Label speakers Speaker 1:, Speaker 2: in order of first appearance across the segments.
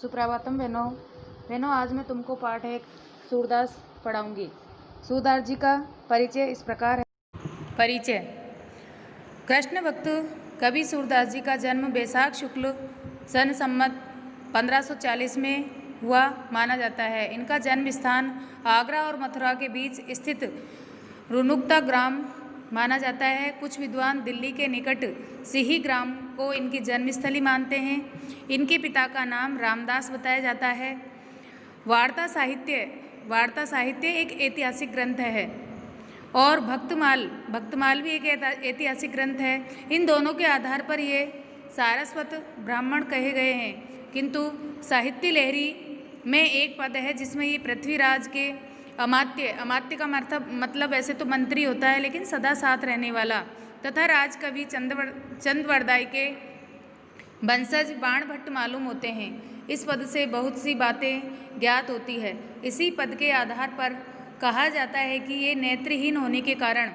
Speaker 1: सुप्रभातम बहनों, आज मैं तुमको पाठ एक सूरदास पढ़ाऊंगी। सूरदास जी का परिचय इस प्रकार है। परिचय। कृष्ण भक्त कवि सूरदास जी का जन्म बैसाख शुक्ल सन सम्मत 1540 में हुआ माना जाता है। इनका जन्म स्थान आगरा और मथुरा के बीच स्थित रुनुकता ग्राम माना जाता है। कुछ विद्वान दिल्ली के निकट सिही ग्राम को इनकी जन्मस्थली मानते हैं। इनके पिता का नाम रामदास बताया जाता है। वार्ता साहित्य एक ऐतिहासिक ग्रंथ है और भक्तमाल भी एक ऐतिहासिक ग्रंथ है। इन दोनों के आधार पर ये सारस्वत ब्राह्मण कहे गए हैं। किंतु साहित्य लहरी में एक पद है जिसमें ये पृथ्वीराज के अमात्य का मतलब वैसे तो मंत्री होता है, लेकिन सदा साथ रहने वाला तथा राजकवि चंद्रवरदाई के वंशज बाण भट्ट मालूम होते हैं। इस पद से बहुत सी बातें ज्ञात होती है। इसी पद के आधार पर कहा जाता है कि ये नेत्रहीन होने के कारण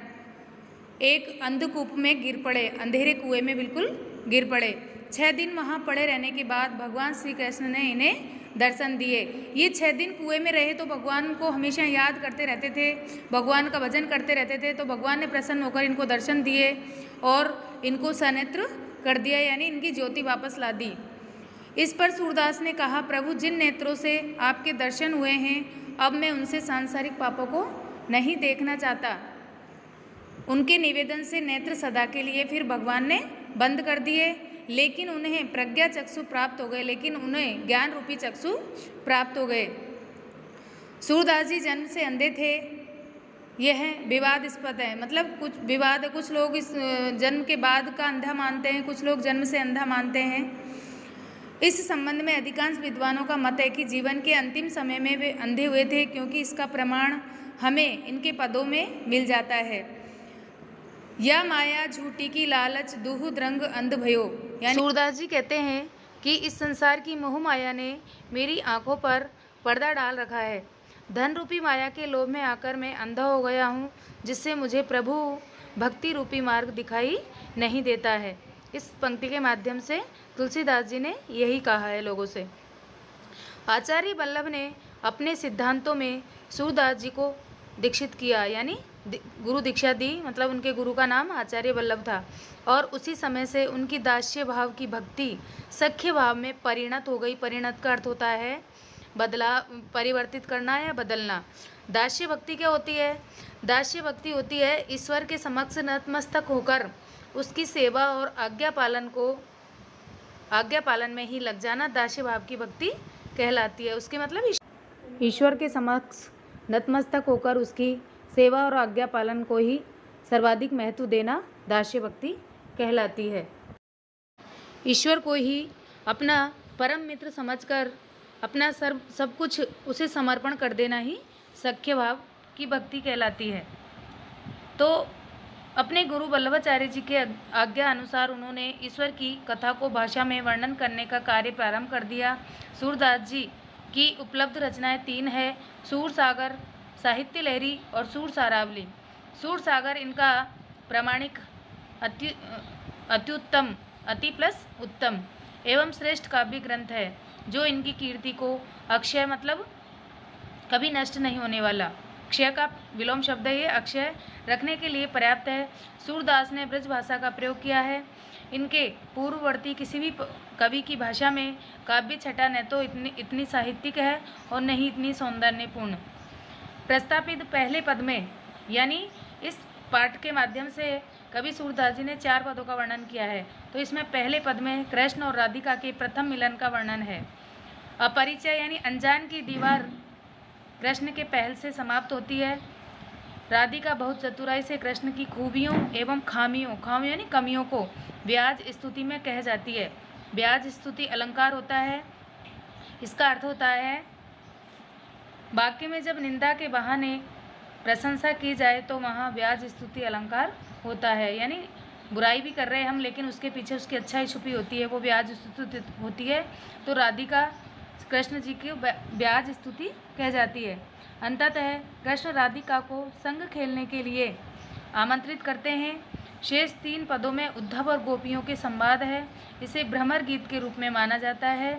Speaker 1: एक अंधकूप में गिर पड़े, अंधेरे कुएं में बिल्कुल गिर पड़े। 6 दिन वहाँ पड़े रहने के बाद भगवान श्री कृष्ण ने इन्हें दर्शन दिए। ये 6 दिन कुएं में रहे तो भगवान को हमेशा याद करते रहते थे, भगवान का भजन करते रहते थे। तो भगवान ने प्रसन्न होकर इनको दर्शन दिए और इनको सनेत्र कर दिया, यानी इनकी ज्योति वापस ला दी। इस पर सूरदास ने कहा, प्रभु जिन नेत्रों से आपके दर्शन हुए हैं, अब मैं उनसे सांसारिक पापों को नहीं देखना चाहता। उनके निवेदन से नेत्र सदा के लिए फिर भगवान ने बंद कर दिए, लेकिन उन्हें प्रज्ञा चक्षु प्राप्त हो गए, ज्ञान रूपी चक्षु प्राप्त हो गए। सूरदास जी जन्म से अंधे थे, यह विवादास्पद है। मतलब कुछ लोग इस जन्म के बाद का अंधा मानते हैं, कुछ लोग जन्म से अंधा मानते हैं। इस संबंध में अधिकांश विद्वानों का मत है कि जीवन के अंतिम समय में वे अंधे हुए थे, क्योंकि इसका प्रमाण हमें इनके पदों में मिल जाता है। या माया झूठी की लालच दुहु द्रंग अंध भयो। यानी सूरदास जी कहते हैं कि इस संसार की मोह माया ने मेरी आंखों पर पर्दा डाल रखा है। धन रूपी माया के लोभ में आकर मैं अंधा हो गया हूँ, जिससे मुझे प्रभु भक्ति रूपी मार्ग दिखाई नहीं देता है। इस पंक्ति के माध्यम से तुलसीदास जी ने यही कहा है लोगों से। आचार्य वल्लभ ने अपने सिद्धांतों में सूरदास जी को दीक्षित किया, यानी गुरु दीक्षा दी। मतलब उनके गुरु का नाम आचार्य वल्लभ था और उसी समय से उनकी दास्य भाव की भक्ति सख्य भाव में परिणत हो गई। परिणत का अर्थ होता है परिवर्तित करना या बदलना। दास्य भक्ति क्या होती है? दास्य भक्ति होती है ईश्वर के समक्ष नतमस्तक होकर उसकी सेवा और आज्ञा पालन में ही लग जाना दास्य भाव की भक्ति कहलाती है। उसके मतलब ईश्वर के समक्ष नतमस्तक होकर उसकी सेवा और आज्ञा पालन को ही सर्वाधिक महत्व देना दास्य भक्ति कहलाती है। ईश्वर को ही अपना परम मित्र समझकर अपना सब कुछ उसे समर्पण कर देना ही सख्य भाव की भक्ति कहलाती है। तो अपने गुरु वल्लभाचार्य जी के आज्ञा अनुसार उन्होंने ईश्वर की कथा को भाषा में वर्णन करने का कार्य प्रारंभ कर दिया। सूरदास जी की उपलब्ध रचनाएं 3 है: सूर सागर, साहित्य लहरी और सूर सारावली। सूर सागर इनका प्रामाणिक अत्युत्तम, अति प्लस उत्तम एवं श्रेष्ठ काव्य ग्रंथ है, जो इनकी कीर्ति को अक्षय मतलब कभी नष्ट नहीं होने वाला, क्षय का विलोम शब्द है ये, अक्षय रखने के लिए पर्याप्त है। सूरदास ने ब्रज भाषा का प्रयोग किया है। इनके पूर्ववर्ती किसी भी कवि की भाषा में काव्य छटा न तो इतनी साहित्यिक है और न ही इतनी सौंदर्यपूर्ण। प्रस्तापित पहले पद में, यानी इस पाठ के माध्यम से कवि सूरदास जी ने 4 पदों का वर्णन किया है। तो इसमें पहले पद में कृष्ण और राधिका के प्रथम मिलन का वर्णन है। अपरिचय यानी अनजान की दीवार कृष्ण के पहल से समाप्त होती है। राधिका बहुत चतुराई से कृष्ण की खूबियों एवं खामियों यानी कमियों को ब्याज स्तुति में कह जाती है। ब्याज स्तुति अलंकार होता है। इसका अर्थ होता है वाक्य में जब निंदा के बहाने प्रशंसा की जाए तो वहाँ ब्याज स्तुति अलंकार होता है, यानी बुराई भी कर रहे हैं हम लेकिन उसके पीछे उसकी अच्छाई छुपी होती है, वो ब्याज स्तुति होती है। तो राधिका कृष्ण जी की ब्याज स्तुति कह जाती है। अंततः कृष्ण राधिका को संग खेलने के लिए आमंत्रित करते हैं। शेष 3 पदों में उद्धव और गोपियों के संवाद है। इसे भ्रमर गीत के रूप में माना जाता है।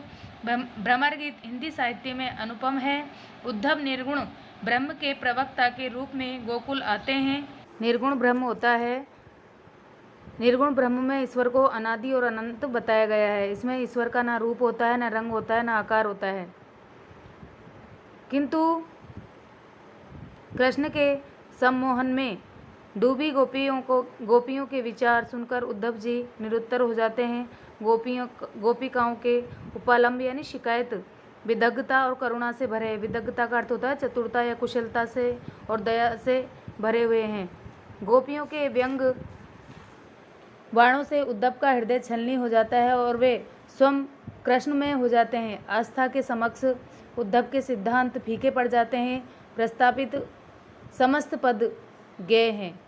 Speaker 1: भ्रमर गीत हिंदी साहित्य में अनुपम है। उद्धव निर्गुण ब्रह्म के प्रवक्ता के रूप में गोकुल आते हैं। निर्गुण ब्रह्म होता है। निर्गुण ब्रह्म में ईश्वर को अनादि और अनंत बताया गया है। इसमें ईश्वर का ना रूप होता है, ना रंग होता है, ना आकार होता है। किंतु कृष्ण के सम्मोहन में डूबी गोपियों के विचार सुनकर उद्धव जी निरुत्तर हो जाते हैं। गोपिकाओं के उपालंब यानी शिकायत विदग्धता और करुणा से भरे। विदग्धता का अर्थ होता है चतुरता या कुशलता से और दया से भरे हुए हैं। गोपियों के व्यंग वाणों से उद्धव का हृदय छलनी हो जाता है और वे स्वयं कृष्ण में हो जाते हैं। आस्था के समक्ष उद्धव के सिद्धांत फीके पड़ जाते हैं। प्रस्तावित समस्त पद गेय हैं।